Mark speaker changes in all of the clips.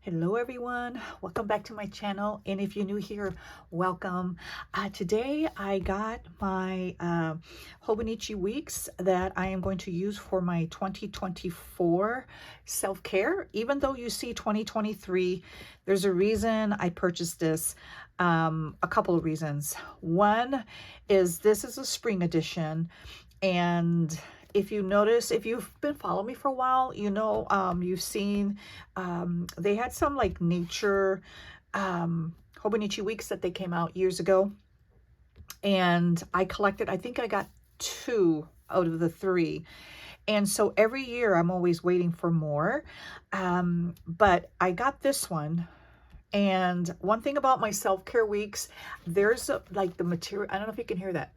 Speaker 1: Hello everyone, welcome back to my channel, and if you're new here, welcome. Today I got my Hobonichi Weeks that I am going to use for my 2024 self-care. Even though you see 2023, there's a reason I purchased this. A couple of reasons. One is this is a spring edition, and if you notice, if you've been following me for a while, you know, you've seen they had some like nature Hobonichi Weeks that they came out years ago, and I collected, I think I got 2 out of the 3. And so every year I'm always waiting for more, but I got this one. And one thing about my self-care weeks, there's like the material, I don't know if you can hear that.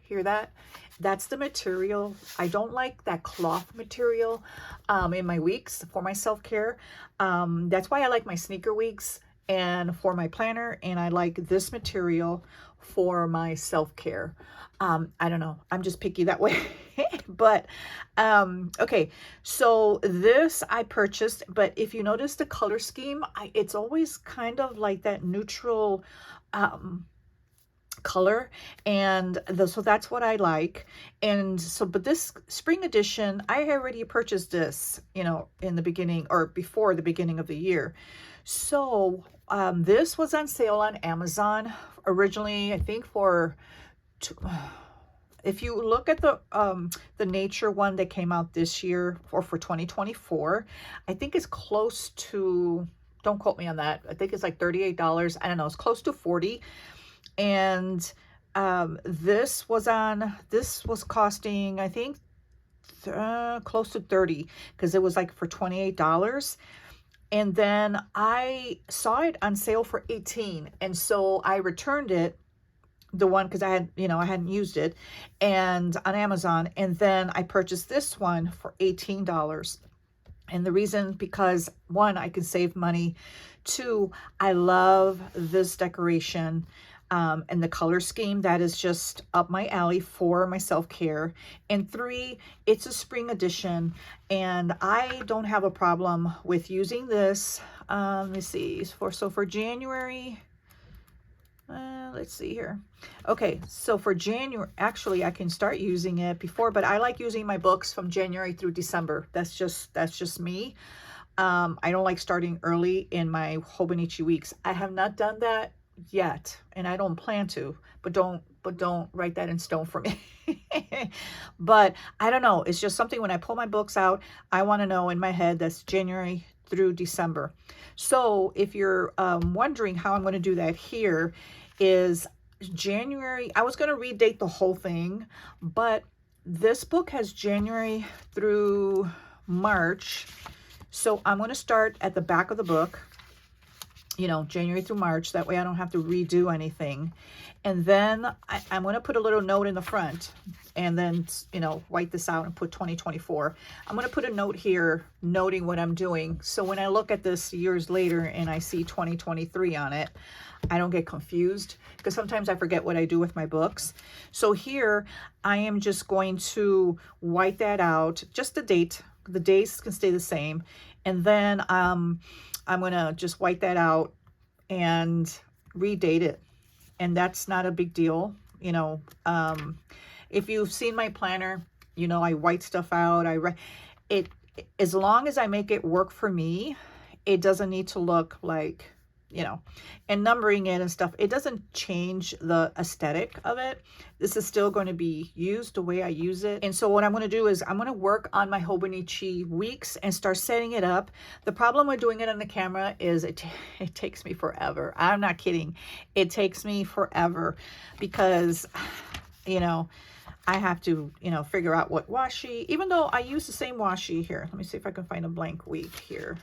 Speaker 1: Hear that? That's the material. I don't like that cloth material in my weeks for my self-care. That's why I like my sneaker weeks and for my planner, and I like this material for my self-care. I don't know, I'm just picky that way. But okay, so this I purchased, but if you notice the color scheme, it's always kind of like that neutral color, and so that's what I like. And so, but this spring edition, I already purchased this, you know, in the beginning or before the beginning of the year. So this was on sale on Amazon originally, I think for if you look at the nature one that came out this year for 2024, I think it's close to, don't quote me on that, I think it's like $38. I don't know, it's close to 40. And this was costing, I think, close to 30, because it was like for $28. And then I saw it on sale for 18, and so I returned it, the one, because I had, you know, I hadn't used it, and on Amazon, and then I purchased this one for $18. And the reason, because one, I can save money. Two, I love this decoration. And the color scheme, that is just up my alley for my self-care. And 3, it's a spring edition, and I don't have a problem with using this. Let me see, for January, let's see here. Okay, so for January, actually I can start using it before, but I like using my books from January through December. That's just me. I don't like starting early in my Hobonichi Weeks. I have not done that yet, and I don't plan to, but don't write that in stone for me. But I don't know, it's just something when I pull my books out, I want to know in my head that's January through December. So if you're wondering how I'm going to do that, here is January. I was going to redate the whole thing, but this book has January through March, so I'm going to start at the back of the book, you know, January through March. That way I don't have to redo anything. And then I'm going to put a little note in the front, and then, you know, white this out and put 2024. I'm going to put a note here noting what I'm doing, so when I look at this years later and I see 2023 on it, I don't get confused, because sometimes I forget what I do with my books. So here I am just going to white that out, just the date. The dates can stay the same. And then I'm going to just white that out and redate it. And that's not a big deal. You know, if you've seen my planner, you know, I white stuff out. I write it, as long as I make it work for me, it doesn't need to look like, you know, and numbering it and stuff, it doesn't change the aesthetic of it. This is still going to be used the way I use it. And so what I'm going to do is I'm going to work on my Hobonichi Weeks and start setting it up. The problem with doing it on the camera is it takes me forever. I'm not kidding. It takes me forever, because, you know, I have to, you know, figure out what washi, even though I use the same washi here. Let me see if I can find a blank week here.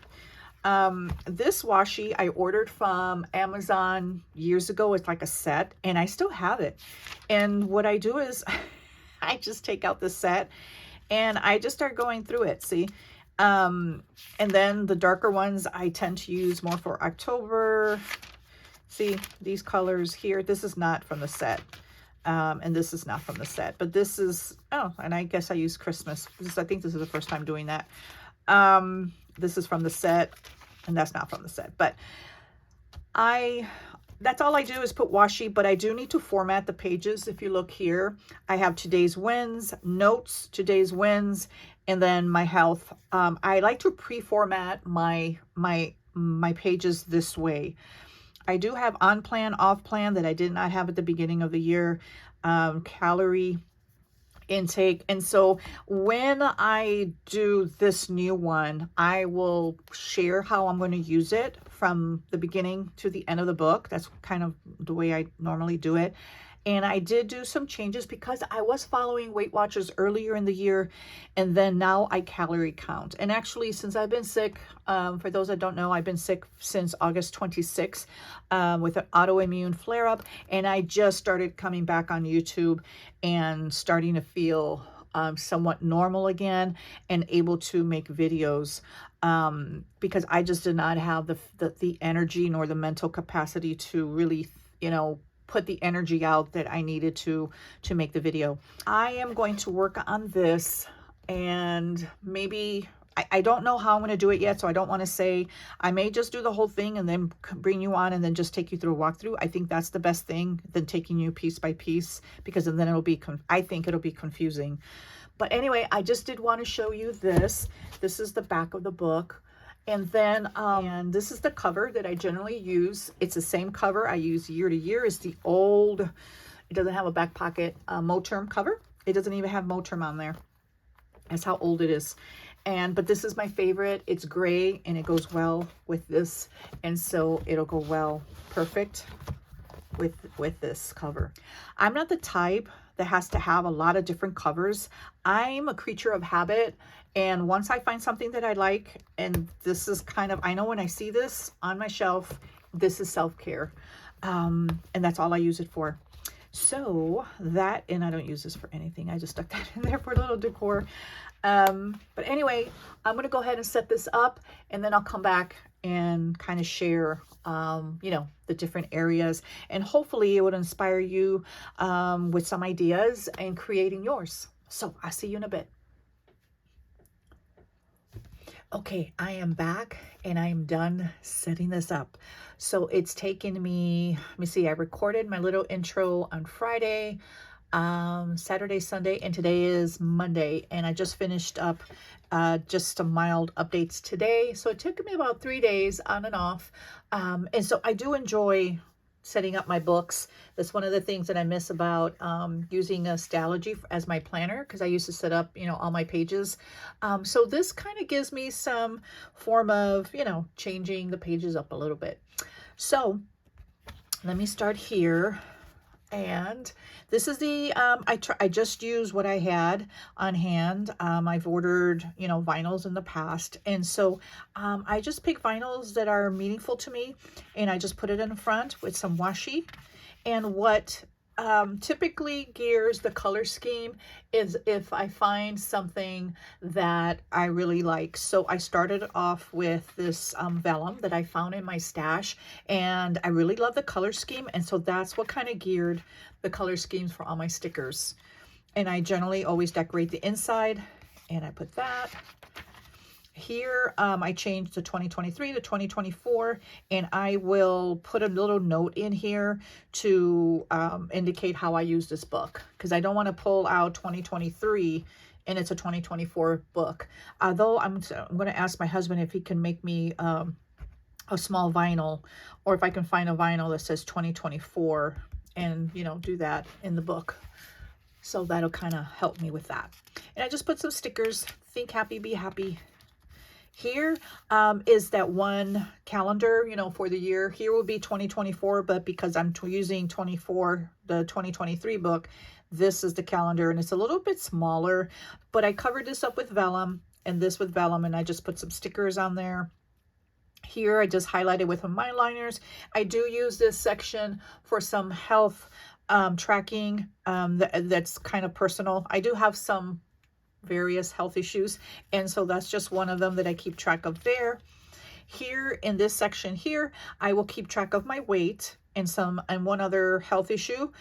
Speaker 1: This washi I ordered from Amazon years ago. It's like a set, and I still have it. And what I do is I just take out the set and I just start going through it. See, and then the darker ones I tend to use more for October. See these colors here, this is not from the set. And this is not from the set, but this is, oh, and I guess I use Christmas. I think this is the first time doing that. This is from the set. and that's not from the set. But that's all I do is put washi, but I do need to format the pages. If you look here, I have today's wins, notes, today's wins, and then my health. I like to pre-format my pages this way. I do have on plan, off plan that I did not have at the beginning of the year, calorie intake. And so when I do this new one, I will share how I'm going to use it from the beginning to the end of the book. That's kind of the way I normally do it. And I did do some changes because I was following Weight Watchers earlier in the year, and then now I calorie count. And actually, since I've been sick, for those that don't know, I've been sick since August 26th with an autoimmune flare-up, and I just started coming back on YouTube and starting to feel somewhat normal again and able to make videos because I just did not have the energy nor the mental capacity to really, put the energy out that I needed to make the video. I am going to work on this, and maybe I don't know how I'm going to do it yet, so I don't want to say. I may just do the whole thing and then bring you on and then just take you through a walkthrough. I think that's the best thing than taking you piece by piece, because then it'll be, I think it'll be confusing. But anyway, I just did want to show you this. This is the back of the book. And then, and this is the cover that I generally use. It's the same cover I use year to year. It's the old, it doesn't have a back pocket Moterm cover. It doesn't even have Moterm on there. That's how old it is. But this is my favorite. It's gray and it goes well with this. And so it'll go well, perfect with this cover. I'm not the type that has to have a lot of different covers. I'm a creature of habit. And once I find something that I like, and this is kind of, I know when I see this on my shelf, this is Self-Care. And that's all I use it for. So that, and I don't use this for anything. I just stuck that in there for a little decor. But anyway, I'm going to go ahead and set this up, and then I'll come back and kind of share, the different areas, and hopefully it would inspire you with some ideas and creating yours. So I'll see you in a bit. Okay, I am back and I am done setting this up. So it's taken me, let me see, I recorded my little intro on Friday, Saturday, Sunday, and today is Monday. And I just finished up just some mild updates today. So it took me about 3 days on and off. And so I do enjoy setting up my books. That's one of the things that I miss about using Stalogy as my planner, because I used to set up, all my pages. So this kind of gives me some form of, changing the pages up a little bit. So let me start here. And this is the, I just used what I had on hand. I've ordered, vinyls in the past. And so I just pick vinyls that are meaningful to me, and I just put it in the front with some washi. And what typically gears the color scheme is if I find something that I really like. So I started off with this vellum that I found in my stash, and I really love the color scheme. And so that's what kind of geared the color schemes for all my stickers. And I generally always decorate the inside, and I put that. Here, I changed the 2023 to 2024, and I will put a little note in here to indicate how I use this book, because I don't want to pull out 2023 and it's a 2024 book. Although I'm going to ask my husband if he can make me a small vinyl, or if I can find a vinyl that says 2024 and, do that in the book. So that'll kind of help me with that. And I just put some stickers, think happy, be happy. Here is that one calendar, for the year. Here will be 2024, but because I'm using the 2023 book, this is the calendar, and it's a little bit smaller, but I covered this up with vellum and this with vellum, and I just put some stickers on there. Here, I just highlighted with my liners. I do use this section for some health tracking that's kind of personal. I do have some various health issues, and so that's just one of them that I keep track of there. Here in this section here, I will keep track of my weight and one other health issue.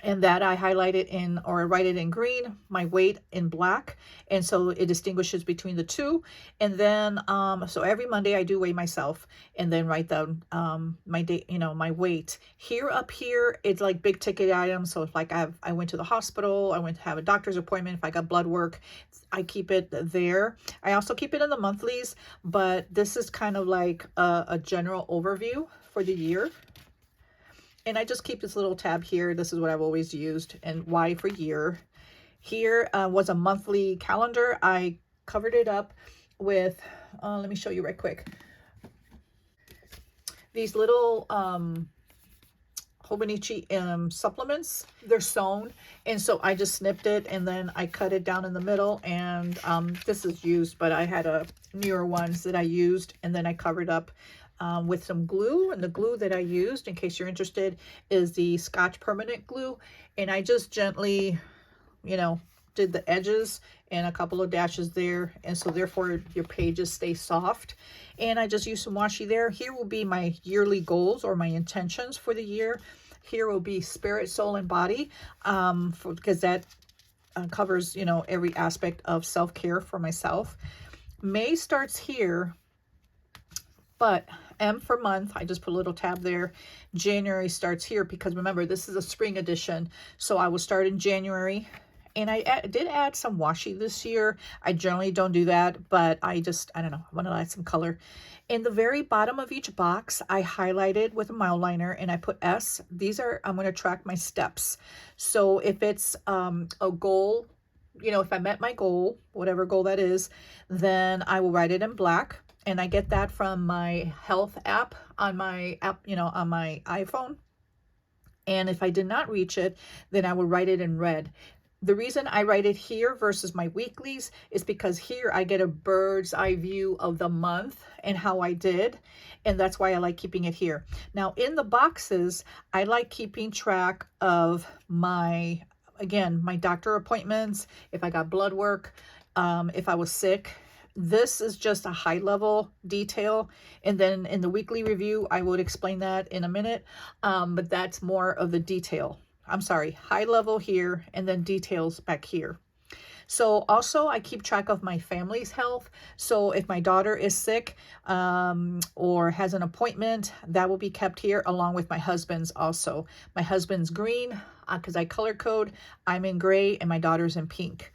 Speaker 1: and that I highlight it in, or write it in green, my weight in black, and so it distinguishes between the two. And then so every Monday I do weigh myself and then write down my day, my weight. Here, up here, it's like big ticket items. So if like I went to the hospital, I went to have a doctor's appointment, if I got blood work, I keep it there. I also keep it in the monthlies, but this is kind of like a general overview for the year. And I just keep this little tab here. This is what I've always used, and Y for year. Here was a monthly calendar. I covered it up with, let me show you right quick. These little Hobonichi supplements. They're sewn, and so I just snipped it and then I cut it down in the middle, and this is used, but I had a newer ones that I used, and then I covered up with some glue. And the glue that I used, in case you're interested, is the Scotch permanent glue, and I just gently, did the edges and a couple of dashes there, and so therefore your pages stay soft. And I just use some washi there. Here will be my yearly goals, or my intentions for the year. Here will be spirit, soul, and body, because that covers, every aspect of self-care for myself. May starts here, but M for month, I just put a little tab there. January starts here, because remember, this is a spring edition, so I will start in January. And I did add some washi this year. I generally don't do that, but I don't know, I want to add some color. In the very bottom of each box, I highlighted with a mile liner, and I put S. I'm going to track my steps. So if it's a goal, if I met my goal, whatever goal that is, then I will write it in black. And I get that from my health app on my on my iPhone. And if I did not reach it, then I would write it in red. The reason I write it here versus my weeklies is because here I get a bird's eye view of the month and how I did. And that's why I like keeping it here. Now in the boxes, I like keeping track of my doctor appointments, if I got blood work, if I was sick. This is just a high level detail. And then in the weekly review, I would explain that in a minute. But that's more of the detail. I'm sorry, high level here, and then details back here. So also I keep track of my family's health. So if my daughter is sick or has an appointment, that will be kept here, along with my husband's also. My husband's green because I color code. I'm in gray and my daughter's in pink.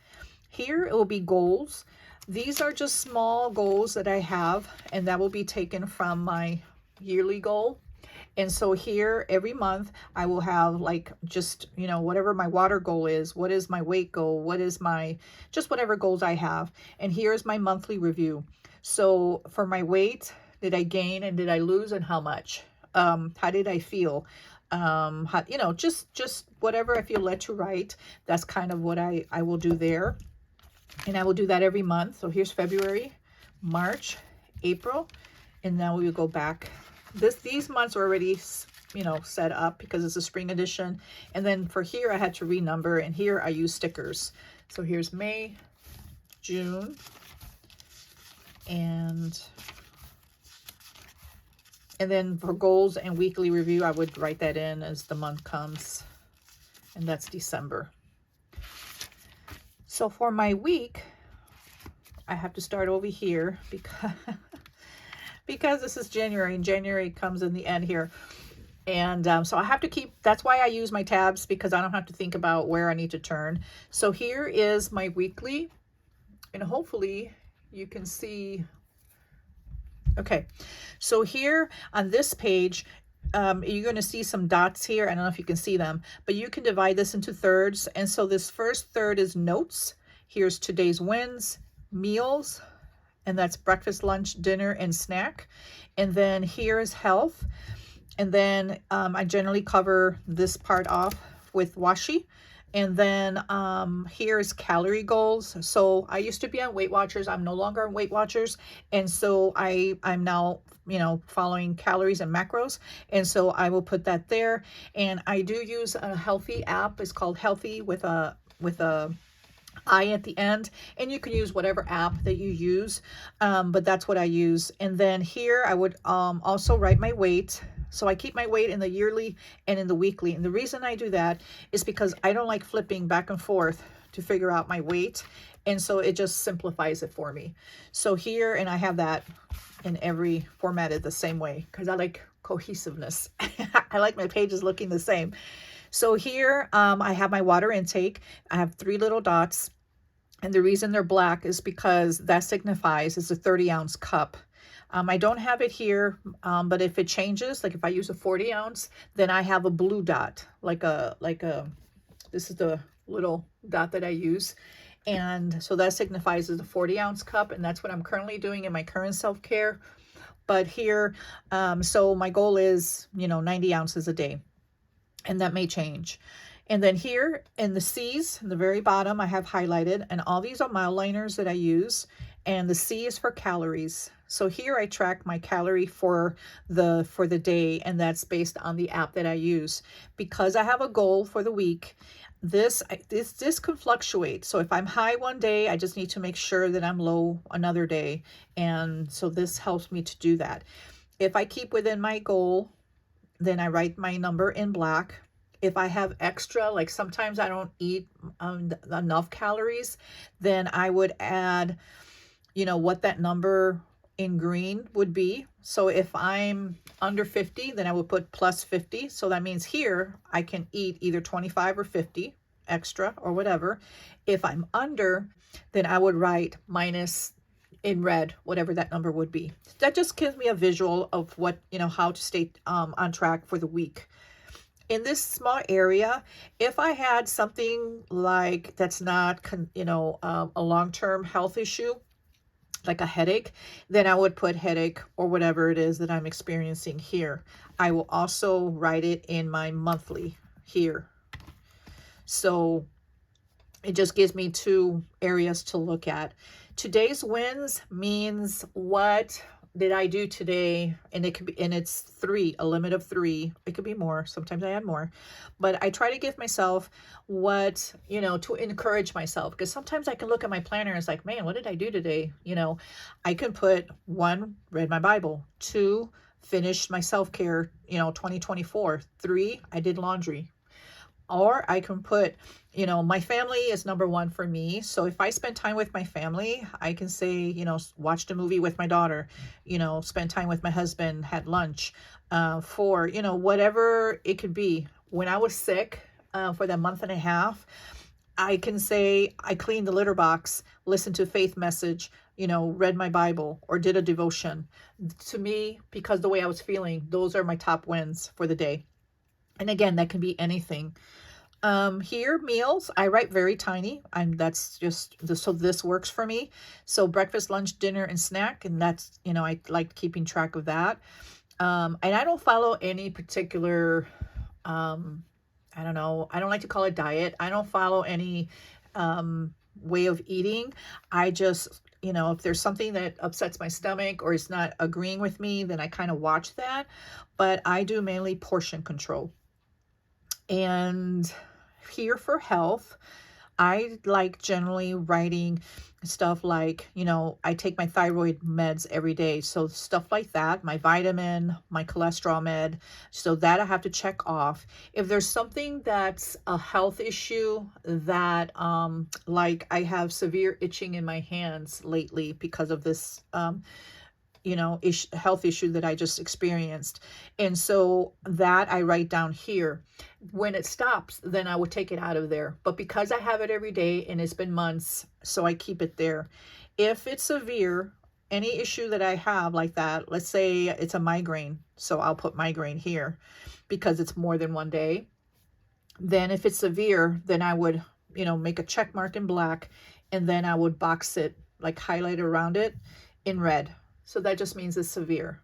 Speaker 1: Here it will be goals. These are just small goals that I have, and that will be taken from my yearly goal. And so here every month I will have like just, whatever my water goal is, what is my weight goal, what is my, just whatever goals I have. And here's my monthly review. So for my weight, did I gain and did I lose, and how much? How did I feel? Just whatever I feel led to write. That's kind of what I will do there. And I will do that every month. So here's February, March, April, and now we will go back. These months are already, set up because it's a spring edition. And then for here, I had to renumber, and here I use stickers. So here's May, June, and then for goals and weekly review, I would write that in as the month comes, and that's December. So for my week, I have to start over here because this is January, and January comes in the end here. And so I have to keep, that's why I use my tabs, because I don't have to think about where I need to turn. So here is my weekly, and hopefully you can see. Okay, so here on this page, you're going to see some dots here. I don't know if you can see them, but you can divide this into thirds. And so this first third is notes. Here's today's wins, meals, and that's breakfast, lunch, dinner, and snack. And then here is health. And then I generally cover this part off with washi. And then here is calorie goals. So I used to be on Weight Watchers. I'm no longer on Weight Watchers. And so I'm now, following calories and macros. And so I will put that there. And I do use a Healthy app. It's called Healthy with a I at the end, and you can use whatever app that you use, but that's what I use. And then here I would also write my weight, So I keep my weight in the yearly and in the weekly. And the reason I do that is because I don't like flipping back and forth to figure out my weight. And so it just simplifies it for me. So here, and I have that in every formatted the same way because I like cohesiveness. I like my pages looking the same. So here I have my water intake. I have 3 little dots. And the reason they're black is because that signifies it's a 30-ounce cup. I don't have it here, but if it changes, like if I use a 40 ounce, then I have a blue dot, this is the little dot that I use. And so that signifies it's a 40-ounce cup. And that's what I'm currently doing in my current self-care. But here, so my goal is, 90 ounces a day, and that may change. And then here in the C's, in the very bottom, I have highlighted, and all these are mile liners that I use. And the C is for calories. So here I track my calorie for the day, and that's based on the app that I use. Because I have a goal for the week, this can fluctuate. So if I'm high one day, I just need to make sure that I'm low another day. And so this helps me to do that. If I keep within my goal, then I write my number in black. If I have extra, like sometimes I don't eat enough calories, then I would add, what that number in green would be. So if I'm under 50, then I would put plus 50. So that means here I can eat either 25 or 50 extra or whatever. If I'm under, then I would write minus in red, whatever that number would be. That just gives me a visual of what, how to stay on track for the week. In this small area, if I had something like that's not, a long-term health issue, like a headache, then I would put headache or whatever it is that I'm experiencing here. I will also write it in my monthly here. So it just gives me 2 areas to look at. Today's wins means what did I do today? And it could be, and it's 3, a limit of 3. It could be more. Sometimes I add more, but I try to give myself what, to encourage myself, because sometimes I can look at my planner and it's like, man, what did I do today? I can put 1, read my Bible, 2, finished my self-care, 2024, 3, I did laundry. Or I can put, my family is number 1 for me. So if I spend time with my family, I can say, watched a movie with my daughter, spend time with my husband, had lunch, 4, whatever it could be. When I was sick for that month and a half, I can say I cleaned the litter box, listened to a faith message, read my Bible or did a devotion. To me, because the way I was feeling, those are my top wins for the day. And again, that can be anything. Here, meals, I write very tiny. That's just, so this works for me. So breakfast, lunch, dinner, and snack. And that's, I like keeping track of that. And I don't follow any particular, I don't know, I don't like to call it diet. I don't follow any way of eating. I just, if there's something that upsets my stomach or is not agreeing with me, then I kind of watch that. But I do mainly portion control. And here for health, I like generally writing stuff like, I take my thyroid meds every day. So stuff like that, my vitamin, my cholesterol med, so that I have to check off. If there's something that's a health issue that, like I have severe itching in my hands lately because of this, health issue that I just experienced. And so that I write down here. When it stops, then I would take it out of there. But because I have it every day and it's been months, so I keep it there. If it's severe, any issue that I have like that, let's say it's a migraine, so I'll put migraine here because it's more than 1 day. Then if it's severe, then I would, make a check mark in black, and then I would box it, like highlight around it in red. So that just means it's severe.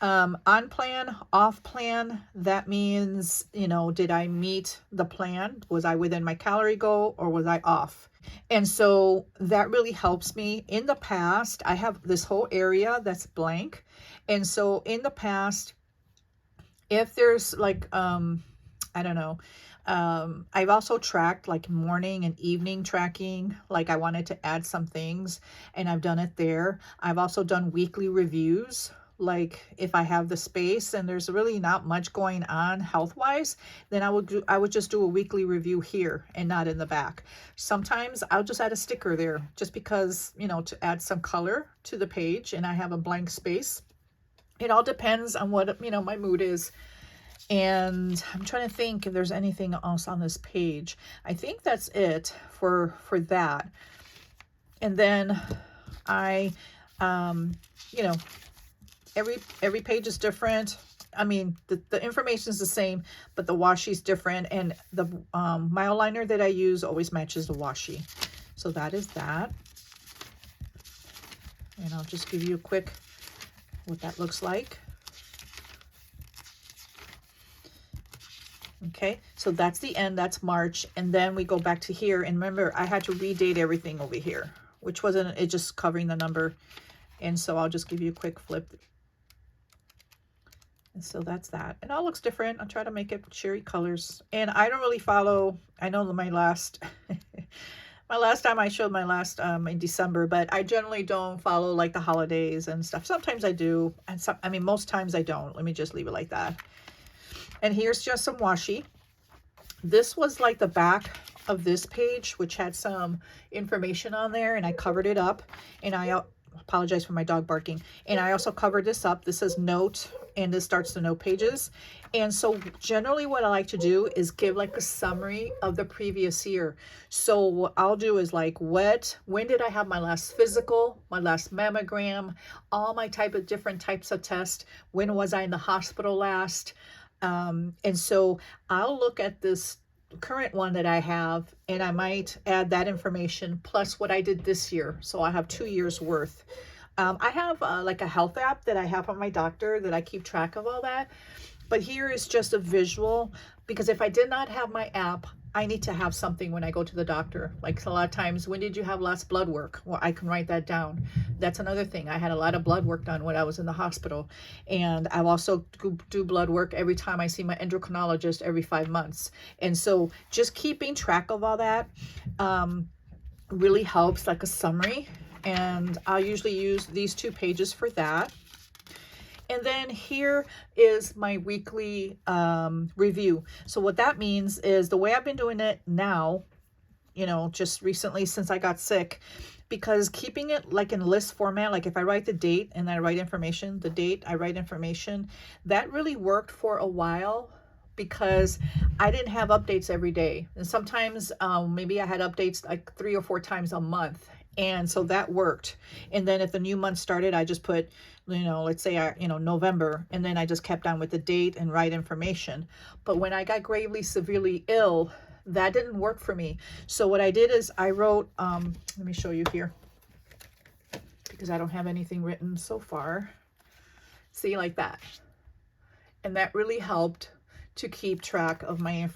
Speaker 1: On plan, off plan, that means, did I meet the plan? Was I within my calorie goal or was I off? And so that really helps me. In the past, I have this whole area that's blank. And so in the past, if there's like, I don't know, I've also tracked like morning and evening tracking, like I wanted to add some things and I've done it there. I've also done weekly reviews, like if I have the space and there's really not much going on health-wise, then I would just do a weekly review here and not in the back. Sometimes I'll just add a sticker there just because, you know, to add some color to the page and I have a blank space. It all depends on what, you know, my mood is. And I'm trying to think if there's anything else on this page. I think that's it for that. And then I, you know, every page is different. I mean, the information is the same, but the washi is different. And the mile liner that I use always matches the washi. So that is that. And I'll just give you a quick what that looks like. Okay, so that's the end, that's March, and then we go back to here, and remember, I had to redate everything over here, which wasn't, it just covering the number, and so I'll just give you a quick flip. And so that's that. It all looks different. I'll try to make it cherry colors, and I don't really follow, I know my last, my last time I showed my last in December, but I generally don't follow like the holidays and stuff. Sometimes I do, and some, I mean, most times I don't. Let me just leave it like that. And here's just some washi. This was like the back of this page, which had some information on there, and I covered it up. And I apologize for my dog barking. And I also covered this up. This says note, and this starts the note pages. And so generally what I like to do is give like a summary of the previous year. So what I'll do is like, when did I have my last physical, my last mammogram, all my different types of tests? When was I in the hospital last? And so I'll look at this current one that I have, and I might add that information plus what I did this year. So I have 2 years worth. I have like a health app that I have on my doctor that I keep track of all that. But here is just a visual, because if I did not have my app, I need to have something when I go to the doctor. Like a lot of times, when did you have last blood work? Well, I can write that down. That's another thing. I had a lot of blood work done when I was in the hospital. And I also do blood work every time I see my endocrinologist every 5 months. And so just keeping track of all that really helps, like a summary. And I'll usually use these 2 pages for that. And then here is my weekly review. So what that means is the way I've been doing it now, you know, just recently since I got sick, because keeping it like in list format, like if I write the date and I write information, the date, I write information, that really worked for a while because I didn't have updates every day. And sometimes maybe I had updates like 3 or 4 times a month. And so that worked. And then if the new month started, I just put, you know, let's say, November, and then I just kept on with the date and write information. But when I got gravely, severely ill, that didn't work for me. So what I did is I wrote, let me show you here, because I don't have anything written so far. See, like that. And that really helped to keep track of my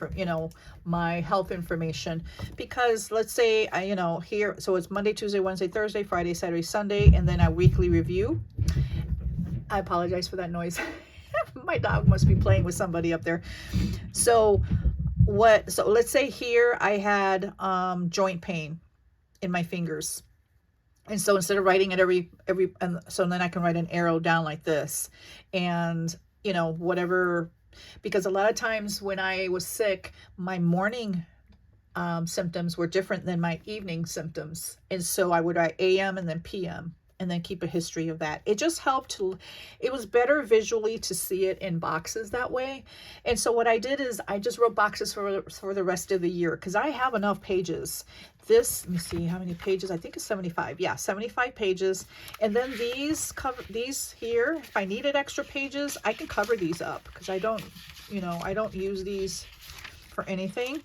Speaker 1: my health information, because let's say here, so it's Monday, Tuesday, Wednesday, Thursday, Friday, Saturday, Sunday, and then a weekly review. I apologize for that noise. My dog must be playing with somebody up there. So let's say here I had joint pain in my fingers, and so instead of writing it and so then I can write an arrow down like this, and whatever. Because a lot of times when I was sick, my morning symptoms were different than my evening symptoms. And so I would write AM and then PM and then keep a history of that. It just helped it was better visually to see it in boxes that way. And so what I did is I just wrote boxes for the rest of the year, because I have enough pages. Let me see how many pages. I think it's 75. Yeah, 75 pages. And then these here, if I needed extra pages, I can cover these up, because I don't use these for anything.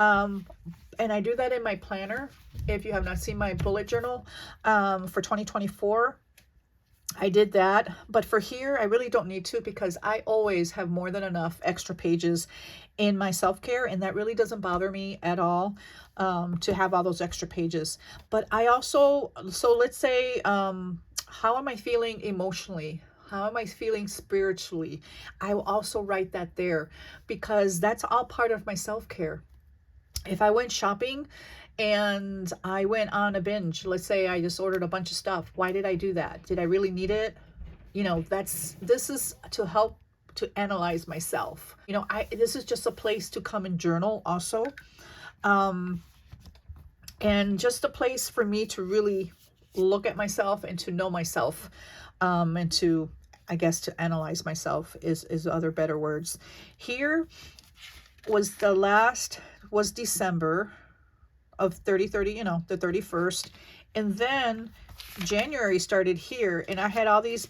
Speaker 1: And I do that in my planner. If you have not seen my bullet journal for 2024, I did that. But for here, I really don't need to, because I always have more than enough extra pages in my self-care, and that really doesn't bother me at all to have all those extra pages. But I also, so let's say, how am I feeling emotionally? How am I feeling spiritually? I will also write that there, because that's all part of my self-care. If I went shopping and I went on a binge, let's say I just ordered a bunch of stuff. Why did I do that? Did I really need it? this is to help to analyze myself. This is just a place to come and journal also. Um, and just a place for me to really look at myself and to know myself, and to, I guess, to analyze myself is other better words. Here was December of 3030, the 31st. And then January started here, and I had all these,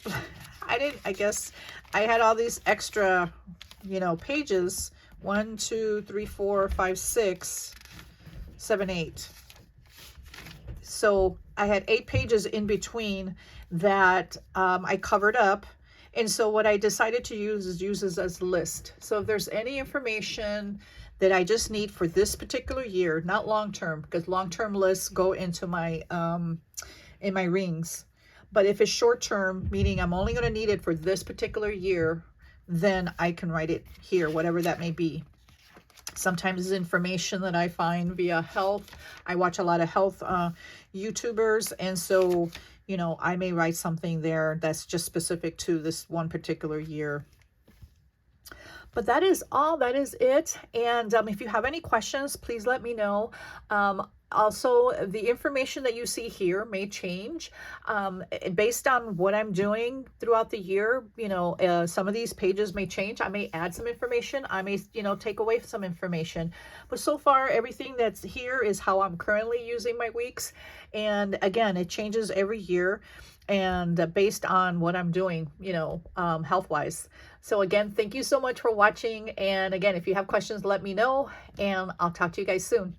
Speaker 1: I guess I had all these extra, pages, 1, 2, 3, 4, 5, 6, 7, 8. So I had 8 pages in between that I covered up. And so what I decided to use this as a list. So if there's any information that I just need for this particular year, not long-term, because long-term lists go into my in my rings. But if it's short-term, meaning I'm only going to need it for this particular year, then I can write it here, whatever that may be. Sometimes it's information that I find via health. I watch a lot of health YouTubers, and so, I may write something there that's just specific to this one particular year. But that is all. That is it. And if you have any questions, please let me know. Also, the information that you see here may change based on what I'm doing throughout the year. Some of these pages may change. I may add some information. I may, take away some information. But so far, everything that's here is how I'm currently using my weeks. And again, it changes every year, and based on what I'm doing, health-wise. So again, thank you so much for watching. And again, if you have questions, let me know, and I'll talk to you guys soon.